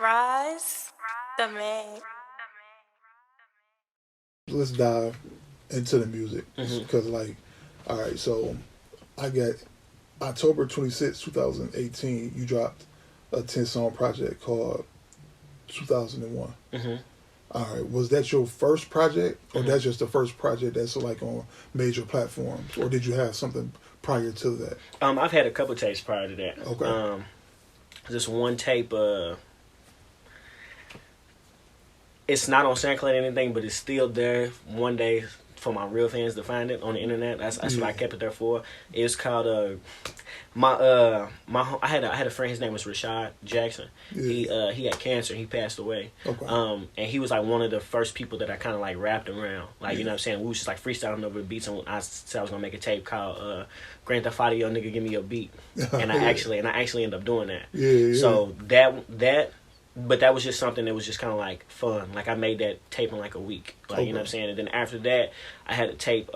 Rise the Mag. Let's dive into the music Mm-hmm. because, like, all right, so I got October 26, 2018. You dropped a 10-song project called 2001. Mm-hmm. All right, was that your first project, or Mm-hmm. that's just the first project that's like on major platforms, or did you have something prior to that? I've had a couple tapes prior to that. Okay. This one tape, it's not on SoundCloud or anything, but it's still there. One day for my real fans to find it on the internet. That's what I kept it there for. It's called I had a friend. His name was Rashad Jackson. Yeah. He had cancer. He passed away. Okay. And he was like one of the first people that I kind of like wrapped around. Like, you know what I'm saying? We was just like freestyling over the beats, and I said I was gonna make a tape called Grand Theft Auto, Yo Nigga Give Me Your Beat, and I actually ended up doing that. Yeah. So but that was just something that was just kind of like fun. Like I made that tape in like a week. Like, you know what I'm saying? And then after that, I had a tape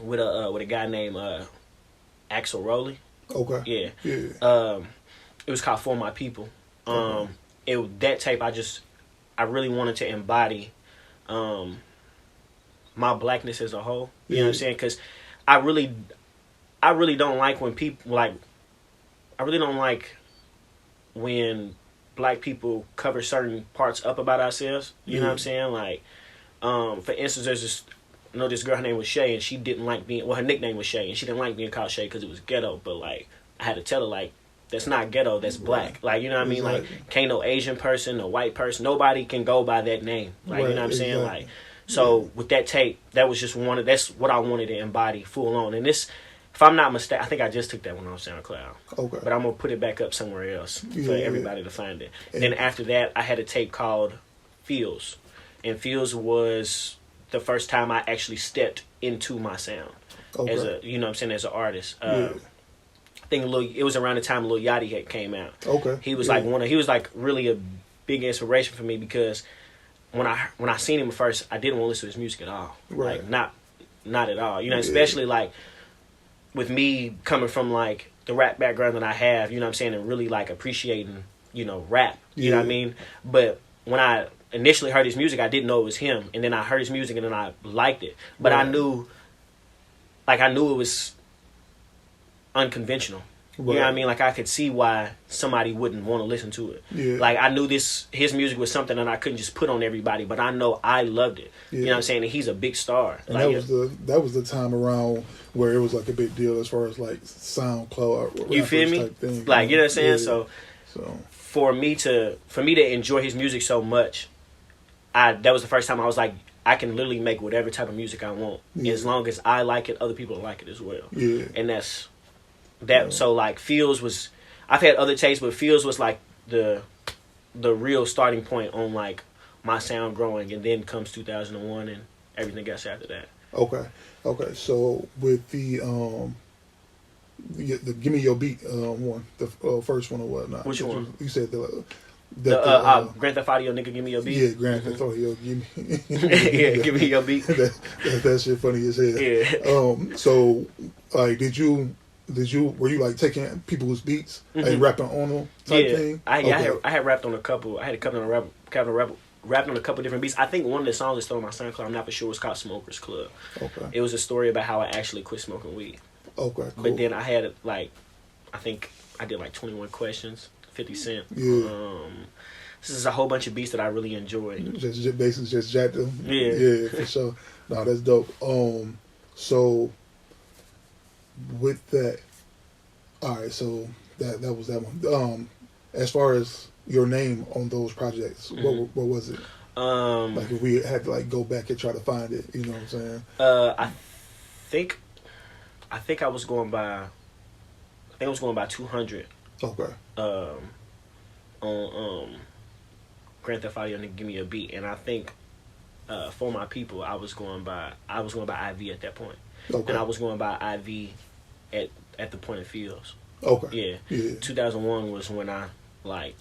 with a guy named Axel Rowley. Okay. Yeah. Yeah. It was called For My People. That tape I really wanted to embody my blackness as a whole. You know what I'm saying? Because I really don't like when people like. I really don't like when black people cover certain parts up about ourselves. You know what I'm saying? Like, for instance, there's this girl, her name was Shay, and she didn't like being, her nickname was Shay, and she didn't like being called Shay because it was ghetto, but, like, I had to tell her, like, that's not ghetto, that's black. Like, you know what I mean? Like, can't no Asian person, no white person, nobody can go by that name. Like, you know what I'm saying? Like, so with that tape, that was just that's what I wanted to embody full on. And this, if I'm not mistaken, I think I just took that one on SoundCloud. Okay. But I'm going to put it back up somewhere else for everybody to find it. And then after that, I had a tape called Feels. And Feels was the first time I actually stepped into my sound. Okay. As a, you know what I'm saying, as an artist. I think it was around the time Lil Yachty had came out. Okay. He was he was like really a big inspiration for me because when I seen him first, I didn't want to listen to his music at all. Right. Like not at all. You know, especially like with me coming from like the rap background that I have, you know what I'm saying, and really like appreciating, you know, rap. You know what I mean? But when I initially heard his music, I didn't know it was him. And then I heard his music and then I liked it. But I knew it was unconventional. You know what I mean? Like I could see why somebody wouldn't want to listen to it. Yeah. Like I knew his music was something that I couldn't just put on everybody, but I know I loved it. Yeah. You know what I'm saying? And he's a big star. And like, that was the time around where it was like a big deal as far as like SoundCloud. You feel me? Type thing, like, you know what I'm saying? Yeah. So for me to enjoy his music so much, that was the first time I was like, I can literally make whatever type of music I want as long as I like it, other people like it as well. Yeah. And that's that. So like Feels was, I've had other tastes, but Feels was like the real starting point on like my sound growing, and then comes 2001 and everything else after that. Okay. So with the Give Me Your Beat one, the first one or whatnot. Which one? You said the Grand Theft Auto, Nigga, Give Me Your Beat. Yeah, Grand Theft Auto, Give Me. Yeah, Give Me Your Beat. that shit funny as hell. Yeah. So like, were you like taking people's beats, like rapping on them type thing? I had rapped on a couple. I had a couple of rapped on a couple different beats. I think one of the songs that's still on my SoundCloud, I'm not for sure, was called Smokers Club. Okay. It was a story about how I actually quit smoking weed. Okay, cool. But then I had like, I think I did like 21 Questions, 50 Cent. Yeah. This is a whole bunch of beats that I really enjoy. Just basically just jacked them. Yeah. Yeah, for sure. No, that's dope. So with that, all right. So that was that one. As far as your name on those projects, what was it? Like if we had to like go back and try to find it, you know what I'm saying? I think I was going by 200. Okay. On Grand Theft Auto, Nigga, Give Me a Beat, and I think For My People, I was going by IV at that point. Okay. And I was going by IV at the point of Feels. Okay. Yeah. 2001 was when I like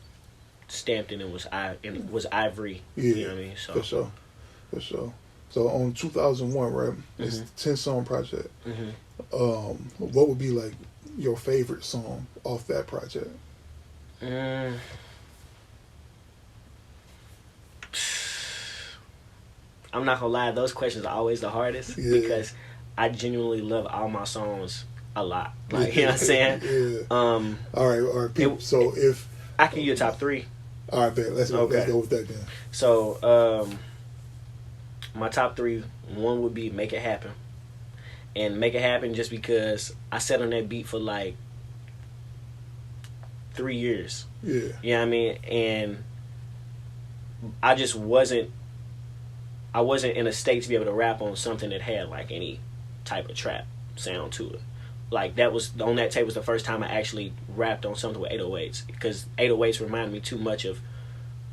stamped it and was IVRY. Yeah. You know what I mean? So For sure. So on 2001, right? It's a 10-song project. What would be like your favorite song off that project? I'm not gonna lie, those questions are always the hardest because I genuinely love all my songs a lot. Like, you know what I'm saying? Yeah. All right, people. So if I can give you a top 3. All right, bet. Let's go with that then. So, my top 3, one would be Make It Happen. And Make It Happen just because I sat on that beat for like 3 years. Yeah. You know what I mean? And I just wasn't in a state to be able to rap on something that had like any type of trap sound to it. Like that was on that tape was the first time I actually rapped on something with 808s, because 808s reminded me too much of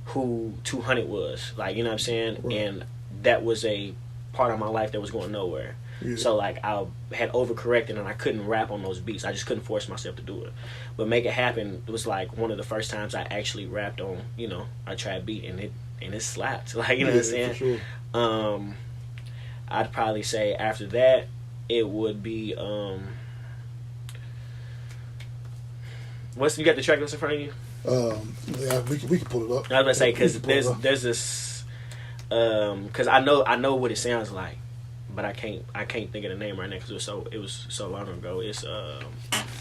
who 200 was. Like, you know what I'm saying? Right. And that was a part of my life that was going nowhere. Yeah. So like I had overcorrected and I couldn't rap on those beats. I just couldn't force myself to do it. But Make It Happen was like one of the first times I actually rapped on, you know, a trap beat, and it slapped. Like, you know what I'm saying? For sure. I'd probably say after that it would be you got the track list in front of you? Yeah, we can pull it up. I was gonna say because there's this because I know what it sounds like, but I can't think of the name right now because it was so long ago. It's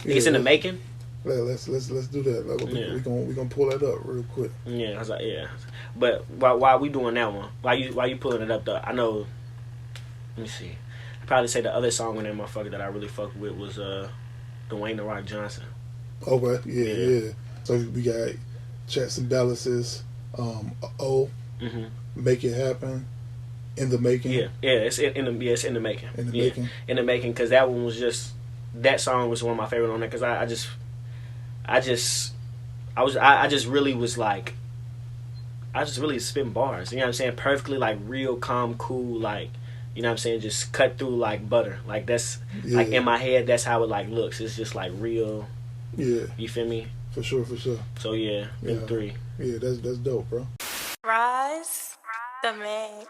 it's in the making. Let's do that. We gonna pull that up real quick. Yeah, I was like, yeah. But while we doing that one, while you pulling it up though, I know. Let me see. I'd probably say the other song on that motherfucker that I really fucked with was Dwayne The Rock Johnson. Okay, yeah. So we got Checks and Balances, mm-hmm. Make It Happen, In the Making. Yeah, it's in the making. In the making, because that one was just, that song was one of my favorite on there, because I just really was like, I just really spin bars, you know what I'm saying, perfectly, like real calm, cool, like, you know what I'm saying, just cut through like butter, like that's like in my head, that's how it like looks. It's just like real. Yeah. You feel me? For sure. So yeah, them 3. Yeah, that's dope, bro. Rise the Mag.